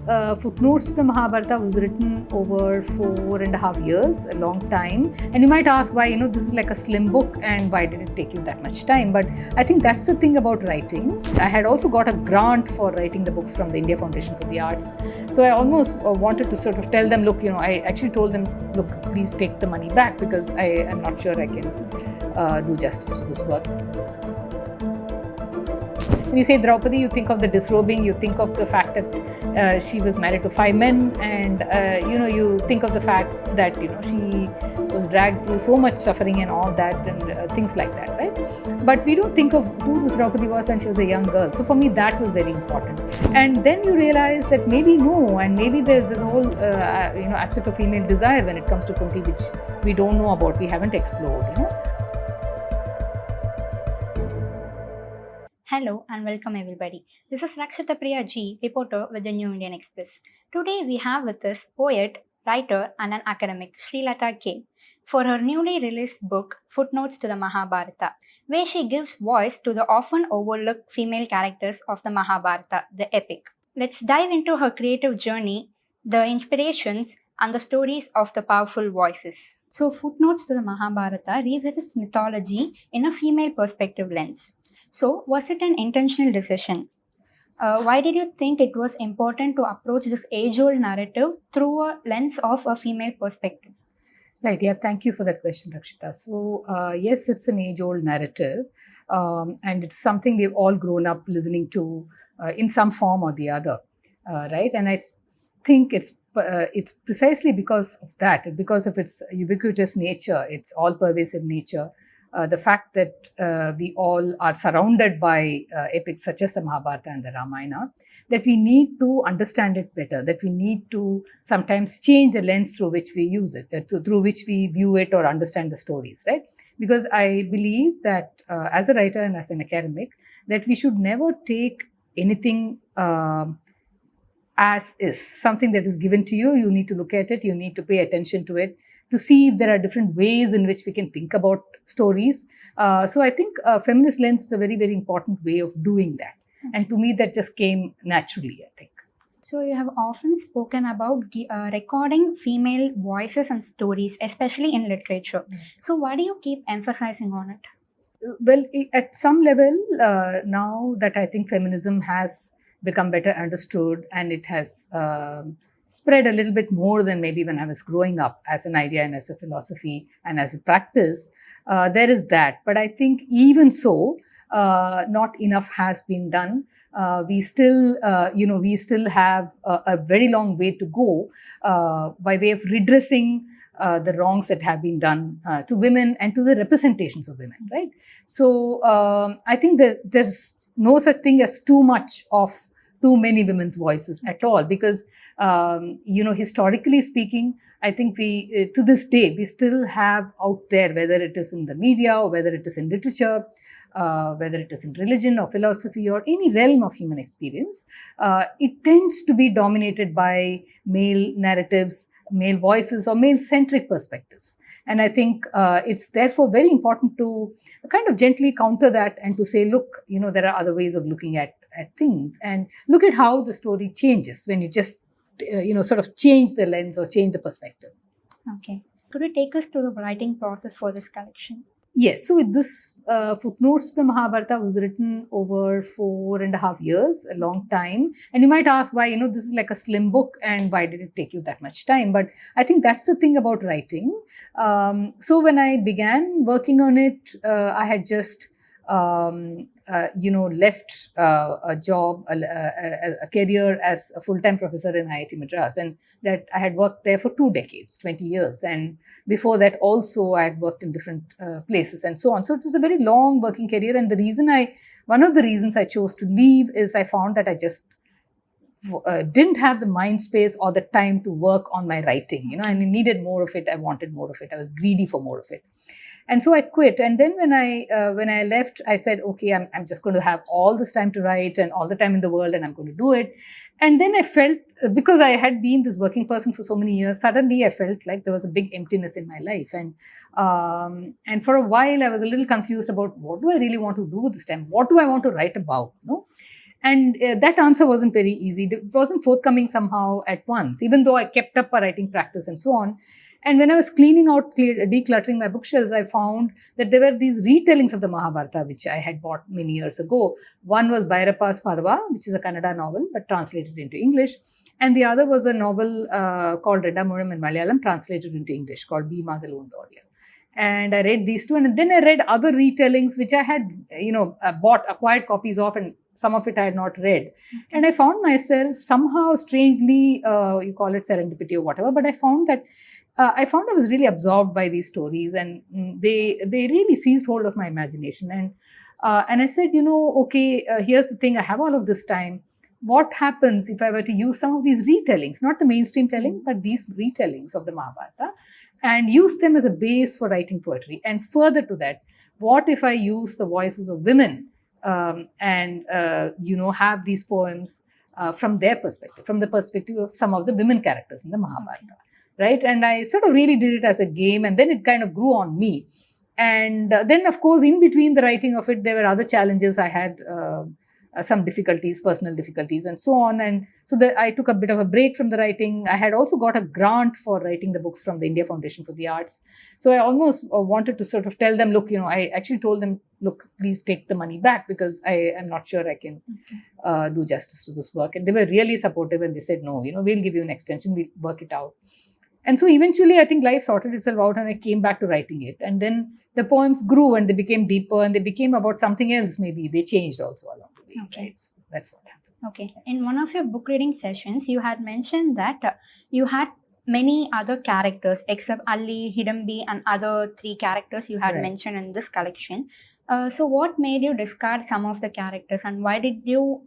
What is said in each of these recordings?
Footnotes to the Mahabharata was written over 4.5 years, a long time. And you might ask why, this is like a slim book and why did it take you that much time? But I think that's the thing about writing. I had also got a grant for writing the books from the India Foundation for the Arts. So I almost wanted to sort of tell them, look, I actually told them, look, please take the money back because I am not sure I can do justice to this work. When you say Draupadi, you think of the disrobing, you think of the fact that she was married to 5 men, and you think of the fact that she was dragged through so much suffering and all that, and things like that, right? But we don't think of who this Draupadi was when she was a young girl. So for me, that was very important. And then you realize that maybe no, and maybe there's this whole aspect of female desire when it comes to Kunti, which we don't know about, we haven't explored. Hello and welcome everybody. This is Rakshita Priya G, reporter with the New Indian Express. Today we have with us poet, writer and an academic Srilata K for her newly released book Footnotes to the Mahabharata, where she gives voice to the often overlooked female characters of the Mahabharata, the epic. Let's dive into her creative journey, the inspirations and the stories of the powerful voices. So Footnotes to the Mahabharata revisits mythology in a female perspective lens. So, was it an intentional decision? Why did you think it was important to approach this age-old narrative through a lens of a female perspective? Right, yeah, thank you for that question, Rakshita. So, yes, it's an age-old narrative, and it's something we've all grown up listening to in some form or the other, right? And I think it's precisely because of that, because of its ubiquitous nature, its all-pervasive nature, the fact that we all are surrounded by epics such as the Mahabharata and the Ramayana, that we need to understand it better, that we need to sometimes change the lens through which we use it, through which we view it or understand the stories, right? Because I believe that as a writer and as an academic, that we should never take anything as is, something that is given to you. You need to look at it, you need to pay attention to it, to see if there are different ways in which we can think about stories. So I think feminist lens is a very, very important way of doing that. And to me, that just came naturally, I think. So you have often spoken about recording female voices and stories, especially in literature. So why do you keep emphasizing on it? Well, at some level, now that I think feminism has become better understood and it has spread a little bit more than maybe when I was growing up as an idea and as a philosophy and as a practice, there is that. But I think even so, not enough has been done. We still have a very long way to go by way of redressing the wrongs that have been done to women and to the representations of women, right? So I think that there's no such thing as too many women's voices at all, because historically speaking, I think we to this day we still have out there, whether it is in the media or whether it is in literature, whether it is in religion or philosophy or any realm of human experience, it tends to be dominated by male narratives, male voices or male-centric perspectives. And I think it's therefore very important to kind of gently counter that and to say, look, there are other ways of looking at things, and look at how the story changes when you just, sort of change the lens or change the perspective. Okay. Could you take us through the writing process for this collection? Yes, so this Footnotes to the Mahabharata was written over 4.5 years, a long time. And you might ask why, this is like a slim book and why did it take you that much time? But I think that's the thing about writing. So when I began working on it, I had just left a job, a career as a full-time professor in IIT Madras, and that I had worked there for 2 decades, 20 years. And before that also I had worked in different places and so on. So it was a very long working career. And one of the reasons I chose to leave is I found that I just didn't have the mind space or the time to work on my writing, and I needed more of it. I wanted more of it. I was greedy for more of it. And so I quit. And then when I left, I said, okay, I'm just going to have all this time to write and all the time in the world, and I'm going to do it. And then I felt, because I had been this working person for so many years, suddenly I felt like there was a big emptiness in my life. And for a while, I was a little confused about what do I really want to do this time? What do I want to write about? And that answer wasn't very easy. It wasn't forthcoming somehow at once, even though I kept up a writing practice and so on. And when I was cleaning out, decluttering my bookshelves, I found that there were these retellings of the Mahabharata, which I had bought many years ago. One was Bhairappa's Parva, which is a Kannada novel, but translated into English. And the other was a novel called Rendamuram in Malayalam, translated into English, called Bhima the Lone Warrior. And I read these two, and then I read other retellings which I had, acquired copies of, and some of it I had not read. And I found myself somehow strangely, you call it serendipity or whatever, but I found that I was really absorbed by these stories, and they really seized hold of my imagination. And I said, okay, here's the thing: I have all of this time. What happens if I were to use some of these retellings, not the mainstream telling, but these retellings of the Mahabharata, and use them as a base for writing poetry? And further to that, what if I use the voices of women and have these poems from their perspective, from the perspective of some of the women characters in the Mahabharata, right? And I sort of really did it as a game, and then it kind of grew on me. And then, of course, in between the writing of it, there were other challenges. I had some difficulties, personal difficulties, and so on. And so I took a bit of a break from the writing. I had also got a grant for writing the books from the India Foundation for the Arts. So I almost wanted to sort of tell them, look, I actually told them, look, please take the money back, because I am not sure I can do justice to this work. And they were really supportive, and they said, no, we'll give you an extension, we'll work it out. And so eventually, I think life sorted itself out, and I came back to writing it. And then the poems grew, and they became deeper, and they became about something else. Maybe they changed also along the way. Okay. Right? So that's what happened. Okay. In one of your book reading sessions, you had mentioned that you had many other characters except Ali, Hidambi, and other 3 characters you had mentioned in this collection. So what made you discard some of the characters, and how did you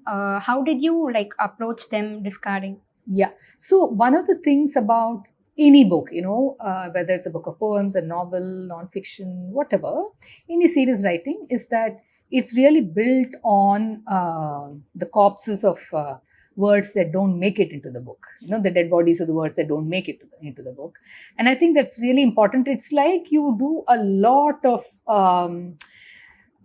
approach them discarding? Yeah. So one of the things about any book, whether it's a book of poems, a novel, non-fiction, whatever, any series writing, is that it's really built on the corpses of words that don't make it into the book, the dead bodies of the words that don't make it into the book. And I think that's really important. It's like you do a lot of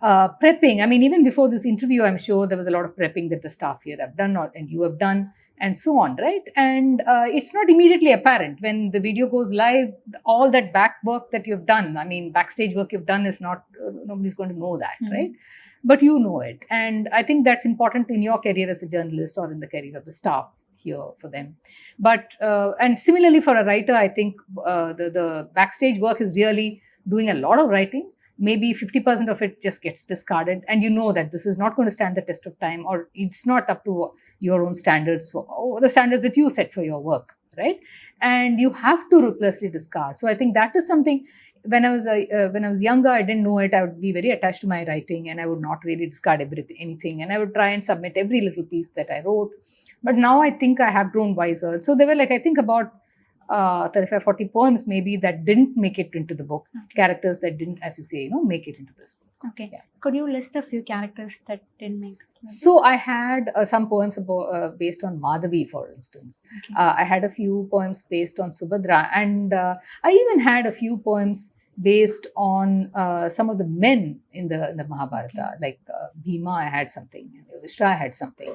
prepping. I mean, even before this interview, I'm sure there was a lot of prepping that the staff here have done, and you have done, and so on, right? And it's not immediately apparent when the video goes live. All that back work that you've done, I mean, backstage work you've done, is not, nobody's going to know that, right? But you know it. And I think that's important in your career as a journalist, or in the career of the staff here for them. But, and similarly for a writer, I think the backstage work is really doing a lot of writing. Maybe 50% of it just gets discarded, and you know that this is not going to stand the test of time, or it's not up to your own standards, the standards that you set for your work, right? And you have to ruthlessly discard. So I think that is something. When I was younger, I didn't know it. I would be very attached to my writing, and I would not really discard anything, and I would try and submit every little piece that I wrote. But now I think I have grown wiser. So there were, I think, about 35, 40 poems maybe that didn't make it into the book. Characters that didn't, as you say, make it into this book. Okay. Yeah. Could you list a few characters that didn't make it? So I had some poems based on Madhavi, for instance. Okay. I had a few poems based on Subhadra, and I even had a few poems based on some of the men in the Mahabharata. Okay. Like Bhima, I had something. Yudhishthira, I had something.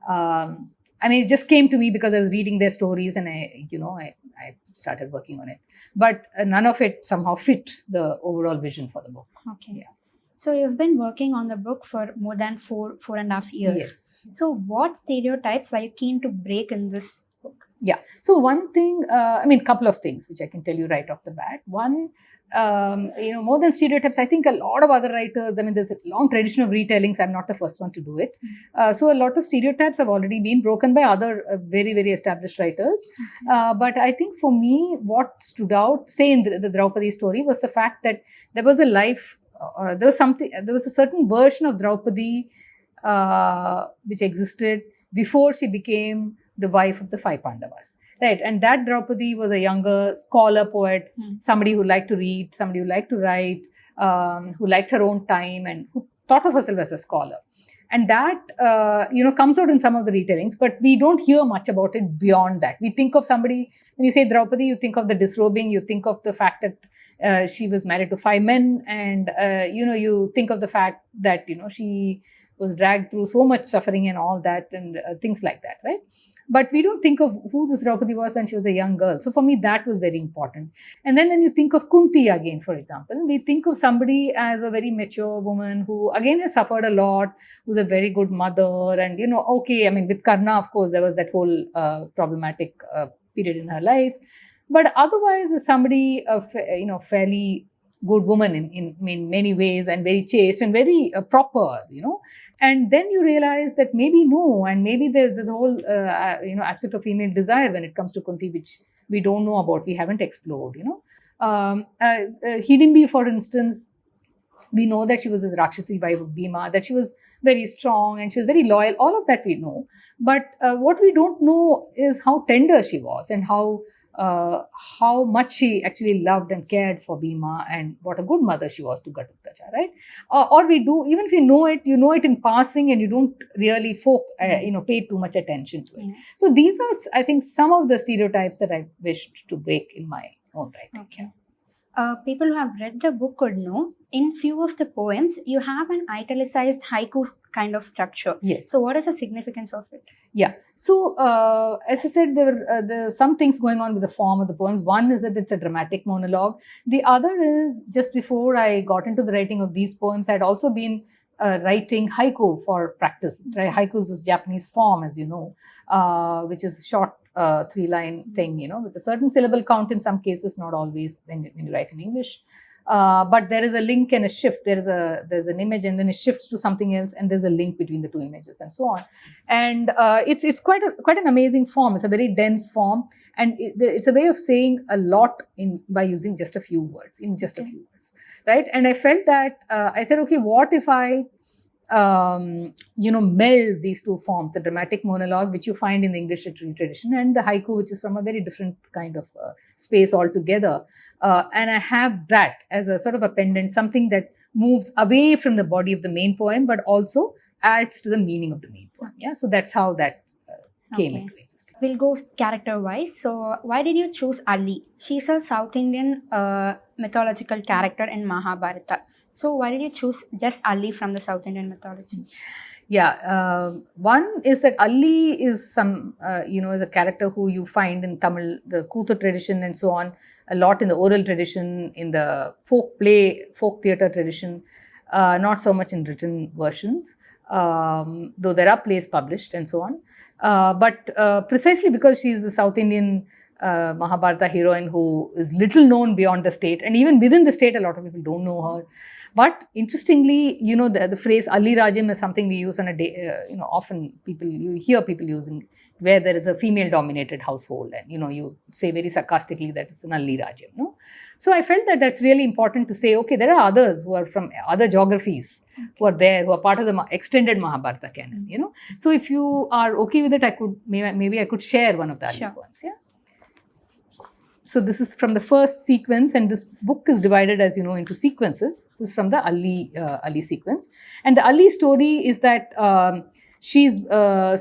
I mean, it just came to me because I was reading their stories, and I started working on it. But none of it somehow fit the overall vision for the book. Okay. Yeah. So you've been working on the book for more than 4.5 years. Yes. So what stereotypes were you keen to break in this book? Yeah. So one thing, couple of things which I can tell you right off the bat. One, more than stereotypes, I think a lot of other writers, there's a long tradition of retellings. I'm not the first one to do it. So a lot of stereotypes have already been broken by other very, very established writers. But I think for me, what stood out, say in the Draupadi story, was the fact that there was a life, there was a certain version of Draupadi which existed before she became the wife of the 5 Pandavas, right? And that Draupadi was a younger scholar poet, somebody who liked to read, somebody who liked to write, who liked her own time, and who thought of herself as a scholar. And that, comes out in some of the retellings, but we don't hear much about it beyond that. We think of somebody, when you say Draupadi, you think of the disrobing, you think of the fact that she was married to 5 men, and, you think of the fact that, she was dragged through so much suffering and all that, and things like that, right? But we don't think of who this Draupadi was when she was a young girl. So for me, that was very important. And then when you think of Kunti again, for example, we think of somebody as a very mature woman who again has suffered a lot, who's a very good mother. And, with Karna, of course, there was that whole problematic period in her life. But otherwise, is somebody, fairly good woman in many ways, and very chaste and very proper, and then you realize that maybe no, and maybe there's this whole aspect of female desire when it comes to Kunti, which we don't know about, we haven't explored. Hidimbi, for instance, we know that she was this Rakshasi wife of Bhima, that she was very strong and she was very loyal. All of that we know. But what we don't know is how tender she was, and how much she actually loved and cared for Bhima, and what a good mother she was to Ghatootkacha, right? Or we do, even if you know it in passing, and you don't really pay too much attention to it. Yeah. So these are, I think, some of the stereotypes that I wished to break in my own writing. Okay. People who have read the book could know, in few of the poems, you have an italicized haiku kind of structure. Yes. So what is the significance of it? Yeah. So, as I said, there are some things going on with the form of the poems. One is that it's a dramatic monologue. The other is, just before I got into the writing of these poems, I'd also been writing haiku for practice. Haiku is this Japanese form, as you know, which is short 3-line thing, with a certain syllable count in some cases, not always when you write in English. But there is a link and a shift. There's an image, and then it shifts to something else, and there's a link between the two images, and so on. And it's quite an amazing form. It's a very dense form, and it's a way of saying a lot by using just a few words, right? And I felt that I said, okay, what if I meld these two forms, the dramatic monologue, which you find in the English literary tradition, and the haiku, which is from a very different kind of space altogether. And I have that as a sort of a pendant, something that moves away from the body of the main poem, but also adds to the meaning of the main poem. Yeah, so that's how that came into existence. We'll go character-wise. So why did you choose Ali? She's a South Indian mythological character in Mahabharata. So why did you choose just Ali from the South Indian mythology? Yeah, one is that Ali is is a character who you find in Tamil, the Kuthu tradition and so on, a lot in the oral tradition, in the folk theatre tradition, not so much in written versions, though there are plays published and so on. But precisely because she is the South Indian Mahabharata heroine who is little known beyond the state, and even within the state, a lot of people don't know her. But interestingly, the phrase Ali Rajam is something we use on a day. Often you hear people using, where there is a female-dominated household, and you say very sarcastically that it's an Ali Rajam. No? So I felt that that's really important to say. Okay, there are others who are from other geographies who are there, who are part of the extended Mahabharata canon. So if you are okay with it, I could maybe share one of the Ali poems. Yeah. So this is from the first sequence, and this book is divided, as you know, into sequences. This is from the Ali sequence. And the Ali story is that she's the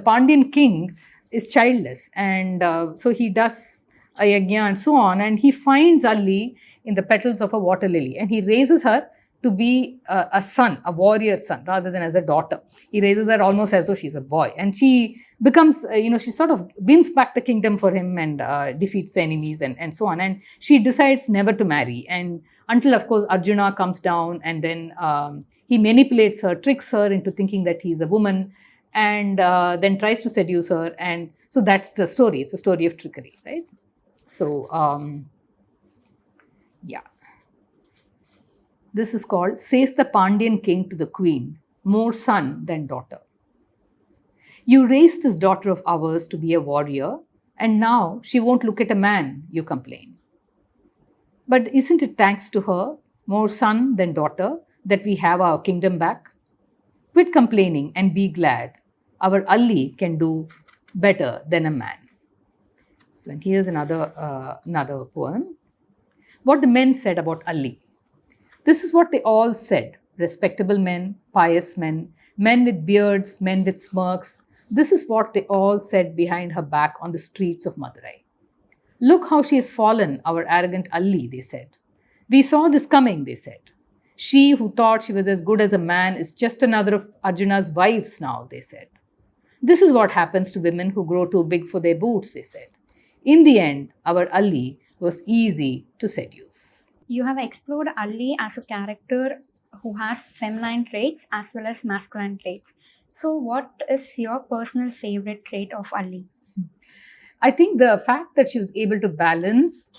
Pandyan king is childless, and so he does a yajna and so on, and he finds Ali in the petals of a water lily, and he raises her to be a son, a warrior son, rather than as a daughter. He raises her almost as though she's a boy. And she becomes, she sort of wins back the kingdom for him, and defeats the enemies and so on. And she decides never to marry. And until, of course, Arjuna comes down, and then he manipulates her, tricks her into thinking that he's a woman, and then tries to seduce her. And so that's the story. It's a story of trickery, right? So, yeah. This is called, says the Pandyan king to the queen, more son than daughter. You raised this daughter of ours to be a warrior, and now she won't look at a man, you complain. But isn't it thanks to her, more son than daughter, that we have our kingdom back? Quit complaining and be glad. Our Ali can do better than a man. So, and here's another poem. What the men said about Ali. This is what they all said, respectable men, pious men, men with beards, men with smirks. This is what they all said behind her back on the streets of Madurai. Look how she has fallen, our arrogant Alli, they said. We saw this coming, they said. She who thought she was as good as a man is just another of Arjuna's wives now, they said. This is what happens to women who grow too big for their boots, they said. In the end, our Ali was easy to seduce. You have explored Ali as a character who has feminine traits as well as masculine traits. So, what is your personal favorite trait of Ali? I think the fact that she was able to balance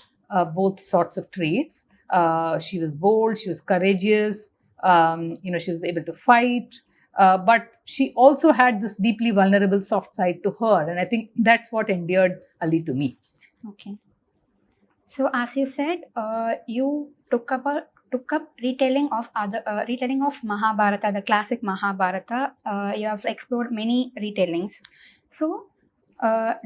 both sorts of traits, she was bold, she was courageous, she was able to fight, but she also had this deeply vulnerable soft side to her. And I think that's what endeared Ali to me. Okay. So, as you said, you took up retelling of Mahabharata, the classic Mahabharata. You have explored many retellings. So,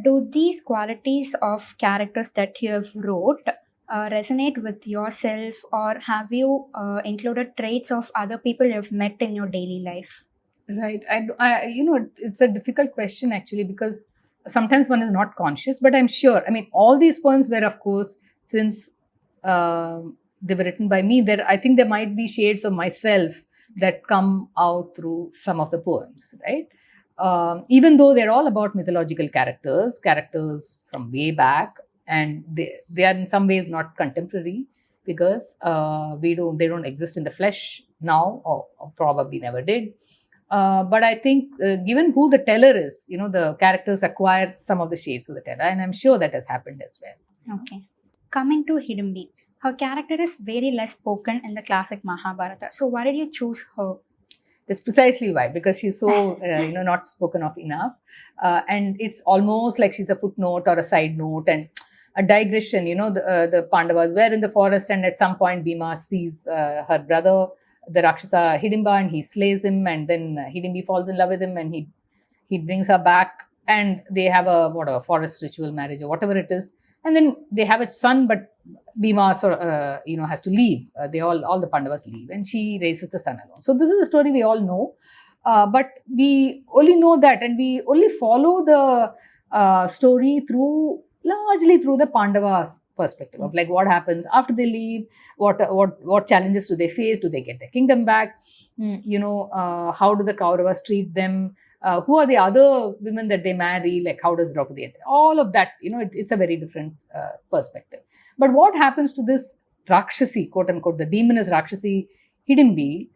do these qualities of characters that you have wrote resonate with yourself, or have you included traits of other people you have met in your daily life? Right. It's a difficult question actually, because sometimes one is not conscious, but I'm sure. I mean, all these poems were, of course, since they were written by me, I think there might be shades of myself that come out through some of the poems, right? Even though they're all about mythological characters from way back, and they are in some ways not contemporary, because they don't exist in the flesh now, or probably never did. But I think given who the teller is, the characters acquire some of the shades of the teller, and I'm sure that has happened as well. Okay. Coming to Hidimbi, her character is very less spoken in the classic Mahabharata. So why did you choose her? That's precisely why, because she's so, not spoken of enough. And it's almost like she's a footnote or a side note and a digression. The Pandavas were in the forest, and at some point Bhima sees her brother, the Rakshasa Hidimba, and he slays him, and then Hidimbi falls in love with him, and he brings her back, and they have a forest ritual marriage or whatever it is, and then they have a son, but Bhima has to leave. All the Pandavas leave, and she raises the son alone. So this is a story we all know, but we only know that, and we only follow the story largely through the Pandavas' perspective of like what happens after they leave, what challenges do they face, do they get their kingdom back, how do the Kauravas treat them, who are the other women that they marry, like how does Draupadi enter? All of that, it's a very different perspective. But what happens to this Rakshasi, quote unquote, the demoness Rakshasi Hidimbi,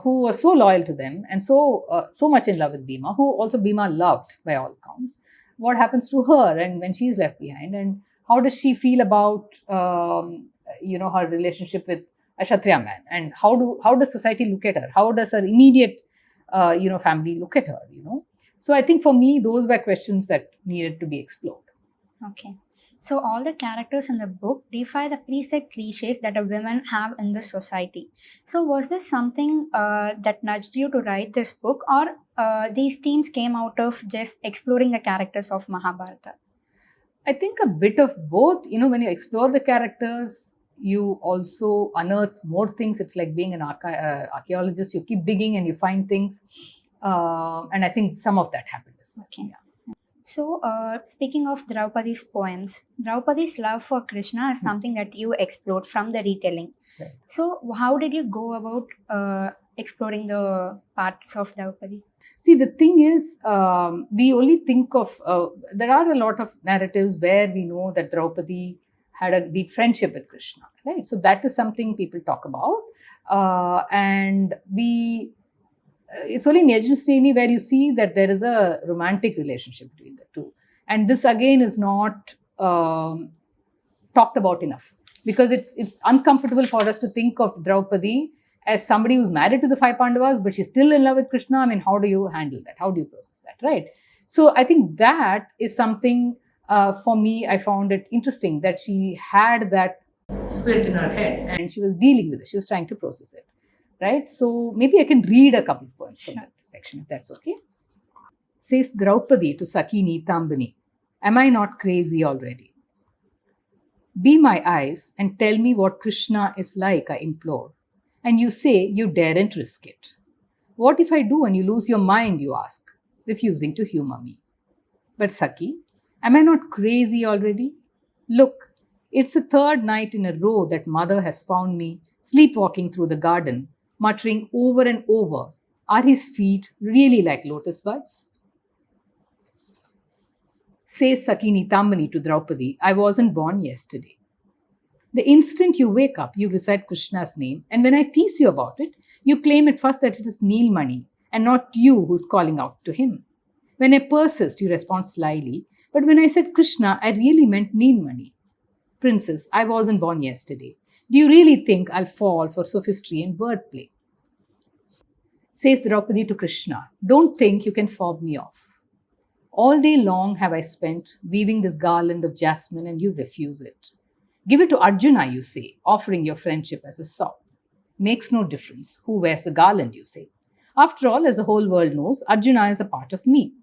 who was so loyal to them and so much in love with Bhima, who also Bhima loved by all accounts. What happens to her and when she's left behind, and how does she feel about her relationship with a Kshatriya man, and how does society look at her? How does her immediate family look at her? So I think for me those were questions that needed to be explored. Okay. So all the characters in the book defy the preset cliches that a women have in this society. So was this something that nudged you to write this book, or these themes came out of just exploring the characters of Mahabharata? I think a bit of both. When you explore the characters, you also unearth more things. It's like being an archaeologist. You keep digging and you find things. And I think some of that happened as well. Okay. Yeah. So, speaking of Draupadi's poems, Draupadi's love for Krishna is something that you explored from the retelling. Right. So, how did you go about exploring the parts of Draupadi? See, the thing is, we only think of, there are a lot of narratives where we know that Draupadi had a deep friendship with Krishna, right? So that is something people talk about. And it's only in Yajna where you see that there is a romantic relationship between the two. And this again is not talked about enough, because it's uncomfortable for us to think of Draupadi as somebody who's married to the 5 Pandavas, but she's still in love with Krishna. I mean, how do you handle that? How do you process that, right? So I think that is something, for me, I found it interesting that she had that split in her head and she was dealing with it. She was trying to process it, right? So maybe I can read a couple of poems from that section, if that's okay. Says Draupadi to Sakhi Neetambani, am I not crazy already? Be my eyes and tell me what Krishna is like, I implore. And you say you daren't risk it. What if I do and you lose your mind, you ask, refusing to humor me. But Saki, am I not crazy already? Look, it's the third night in a row that mother has found me sleepwalking through the garden, muttering over and over, are his feet really like lotus buds? Says Sakini Tamani to Draupadi, I wasn't born yesterday. The instant you wake up, you recite Krishna's name, and when I tease you about it, you claim at first that it is Neelmani and not you who's calling out to him. When I persist, you respond slyly, but when I said Krishna, I really meant Neelmani. Princess, I wasn't born yesterday. Do you really think I'll fall for sophistry and wordplay? Says Draupadi to Krishna, don't think you can fob me off. All day long have I spent weaving this garland of jasmine and you refuse it. Give it to Arjuna, you say, offering your friendship as a sop. Makes no difference who wears the garland, you say. After all, as the whole world knows, Arjuna is a part of me.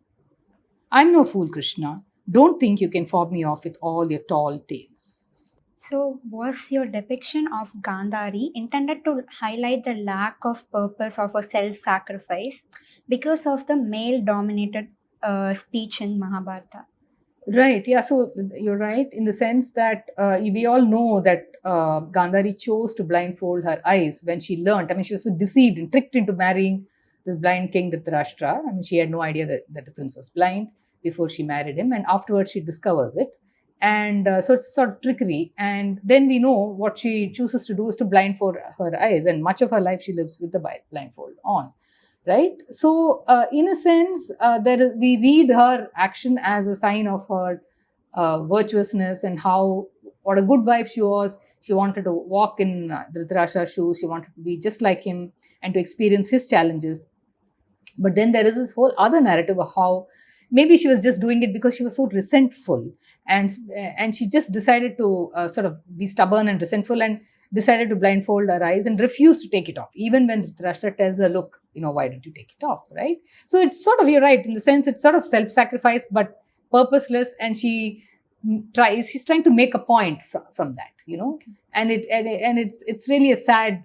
I'm no fool, Krishna. Don't think you can fob me off with all your tall tales. So, was your depiction of Gandhari intended to highlight the lack of purpose of a self sacrifice because of the male dominated speech in Mahabharata? Right, yeah, so you're right in the sense that we all know that Gandhari chose to blindfold her eyes when she learnt. I mean, she was so deceived and tricked into marrying this blind king Dhritarashtra. I mean, she had no idea that the prince was blind before she married him, and afterwards she discovers it. And so it's sort of trickery. And then we know what she chooses to do is to blindfold her eyes, and much of her life she lives with the blindfold on. Right, so in a sense, we read her action as a sign of her virtuousness and what a good wife she was. She wanted to walk in Dhritarashtra's shoes. She wanted to be just like him and to experience his challenges. But then there is this whole other narrative of how maybe she was just doing it because she was so resentful, and she just decided to sort of be stubborn and resentful and decided to blindfold her eyes and refuse to take it off, even when Dhritarashtra tells her, look, why don't you take it off, right? So it's sort of, you're right, in the sense it's sort of self-sacrifice, but purposeless, and she's trying to make a point from that, and it's really a sad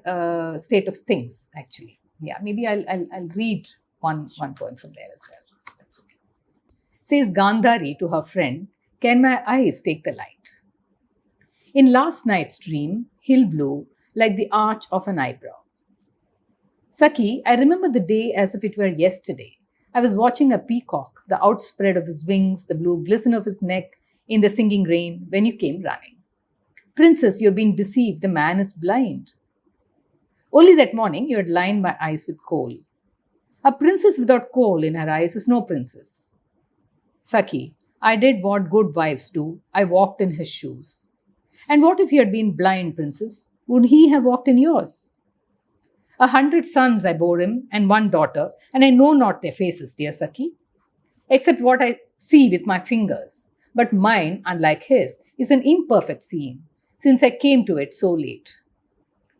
state of things, actually. Yeah, maybe I'll read one poem from there as well. That's okay. Says Gandhari to her friend, can my eyes take the light? In last night's dream, hill blue like the arch of an eyebrow. Saki, I remember the day as if it were yesterday. I was watching a peacock, the outspread of his wings, the blue glisten of his neck in the singing rain, when you came running. Princess, you've been deceived. The man is blind. Only that morning you had lined my eyes with coal. A princess without coal in her eyes is no princess. Saki, I did what good wives do. I walked in his shoes. And what if he had been blind, princess? Would he have walked in yours? 100 sons I bore him, and 1 daughter, and I know not their faces, dear Saki, except what I see with my fingers. But mine, unlike his, is an imperfect seeing, since I came to it so late.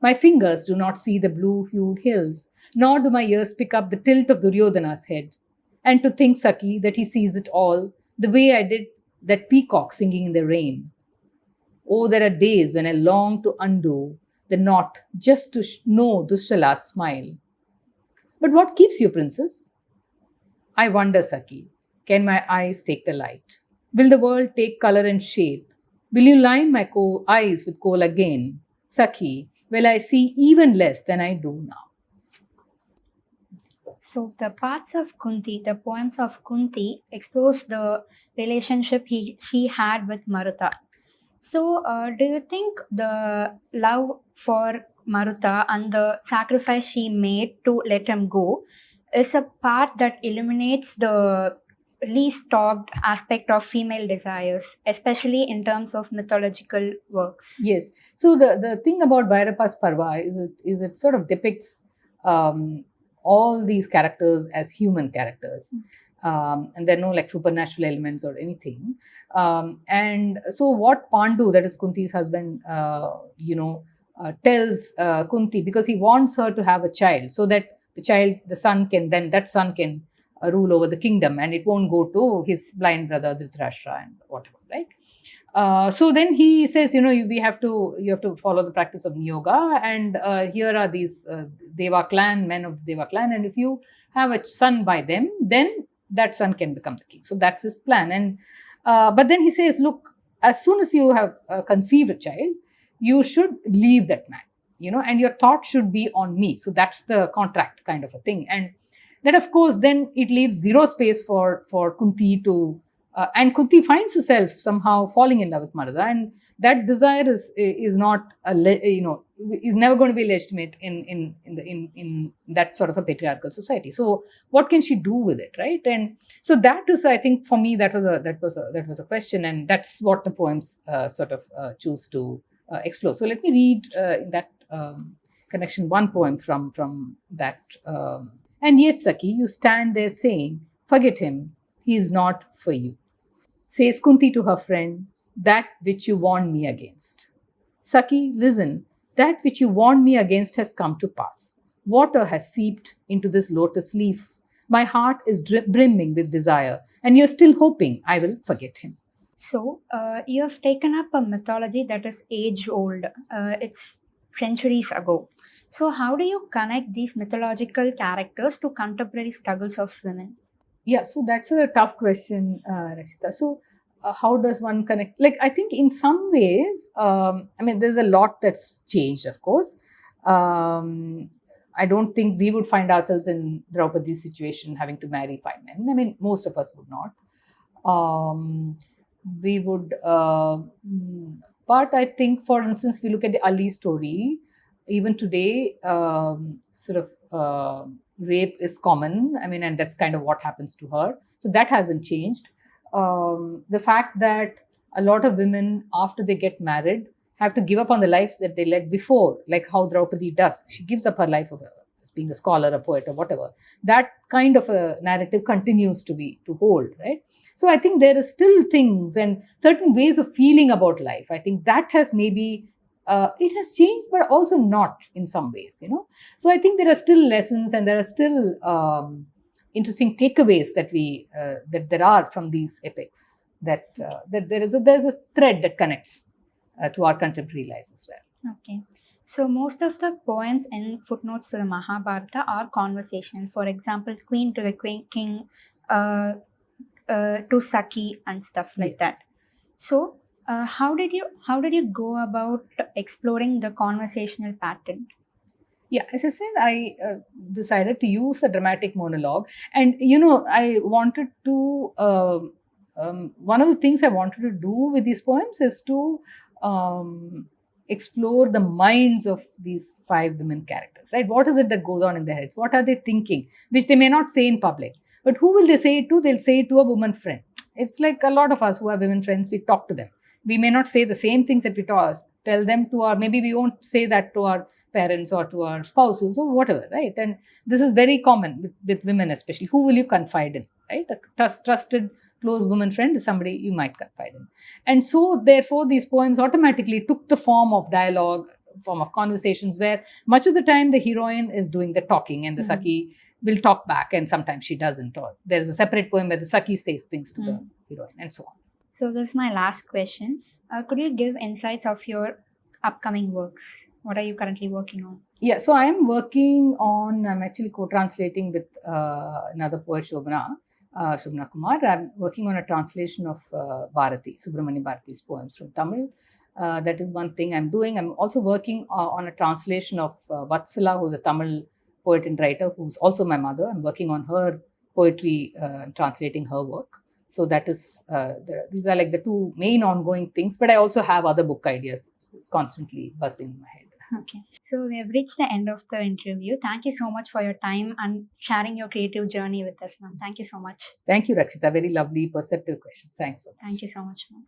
My fingers do not see the blue-hued hills, nor do my ears pick up the tilt of Duryodhana's head. And to think, Saki, that he sees it all, the way I did that peacock singing in the rain. Oh, there are days when I long to undo the knot just to know Dushalah's smile. But what keeps you, princess? I wonder, Saki, can my eyes take the light? Will the world take color and shape? Will you line my eyes with coal again? Saki, will I see even less than I do now? So the parts of Kunti, the poems of Kunti, explores the relationship she had with Maruta. So, do you think the love for Maruta and the sacrifice she made to let him go is a part that illuminates the least talked aspect of female desires, especially in terms of mythological works? Yes. So the thing about Bhairappa's Parva is it sort of depicts all these characters as human characters. And there are no like supernatural elements or anything. And so what Pandu, that is Kunti's husband, tells Kunti, because he wants her to have a child, so that the son can rule over the kingdom, and it won't go to his blind brother Dhritarashtra and whatever, right? So then he says, we have to you have to follow the practice of yoga, and here are these Deva clan, men of the Deva clan, and if you have a son by them, then that son can become the king. So that's his plan. And but then he says, look, as soon as you have conceived a child, you should leave that man, and your thought should be on me. So that's the contract kind of a thing. And that, of course, then it leaves zero space for Kunti to and Kunti finds herself somehow falling in love with Marada, and that desire is not is never going to be legitimate in that sort of a patriarchal society. So what can she do with it, right? And so that is, I think, for me, that was a question, and that's what the poems sort of choose to explore. So let me read in that connection one poem from that. And yet, Saki, you stand there saying, "Forget him. He is not for you." Says Kunti to her friend, "That which you warned me against." Saki, listen, that which you warned me against has come to pass. Water has seeped into this lotus leaf. My heart is brimming with desire, and you're still hoping I will forget him. So, you have taken up a mythology that is age old. It's centuries ago. So, how do you connect these mythological characters to contemporary struggles of women? Yeah, so that's a tough question, Rakshita. So, how does one connect? Like, I think in some ways, there's a lot that's changed, of course. I don't think we would find ourselves in Draupadi's situation having to marry 5 men. I mean, most of us would not. We would, but I think, for instance, if we look at the Ali story, even today, sort of rape is common. I mean, and that's kind of what happens to her. So that hasn't changed. The fact that a lot of women, after they get married, have to give up on the lives that they led before, like how Draupadi does. She gives up her life as being a scholar, a poet, or whatever. That kind of a narrative continues to hold, right? So I think there are still things and certain ways of feeling about life. I think that has maybe it has changed, but also not in some ways, So I think there are still lessons and there are still interesting takeaways that there are from these epics. That there's a thread that connects to our contemporary lives as well. Okay. So most of the poems in footnotes to the Mahabharata are conversational. For example, queen to the king, to Saki and stuff like that. So how did you go about exploring the conversational pattern? Yeah, as I said, I decided to use a dramatic monologue, and I wanted to. One of the things I wanted to do with these poems is to explore the minds of these 5 women characters. Right? What is it that goes on in their heads? What are they thinking, which they may not say in public? But who will they say it to? They'll say it to a woman friend. It's like a lot of us who have women friends. We talk to them. We may not say the same things that we tell them to maybe we won't say that to our parents or to our spouses or whatever, right? And this is very common with women, especially. Who will you confide in, right? A trusted, close woman friend is somebody you might confide in. And so, therefore, these poems automatically took the form of dialogue, form of conversations, where much of the time the heroine is doing the talking and the Saki will talk back, and sometimes she doesn't. Or there is a separate poem where the Saki says things to the heroine, and so on. So this is my last question. Could you give insights of your upcoming works? What are you currently working on? Yeah, so I'm actually co-translating with another poet, Shobhana Kumar. I'm working on a translation of Bharati, Subramanya Bharati's poems from Tamil. That is one thing I'm doing. I'm also working on a translation of Vatsala, who's a Tamil poet and writer, who's also my mother. I'm working on her poetry, translating her work. So that is, these are like the 2 main ongoing things. But I also have other book ideas that's constantly buzzing in my head. Okay. So we have reached the end of the interview. Thank you so much for your time and sharing your creative journey with us, ma'am. Thank you so much. Thank you, Rakshita. Very lovely, perceptive questions. Thanks so much. Thank you so much, ma'am.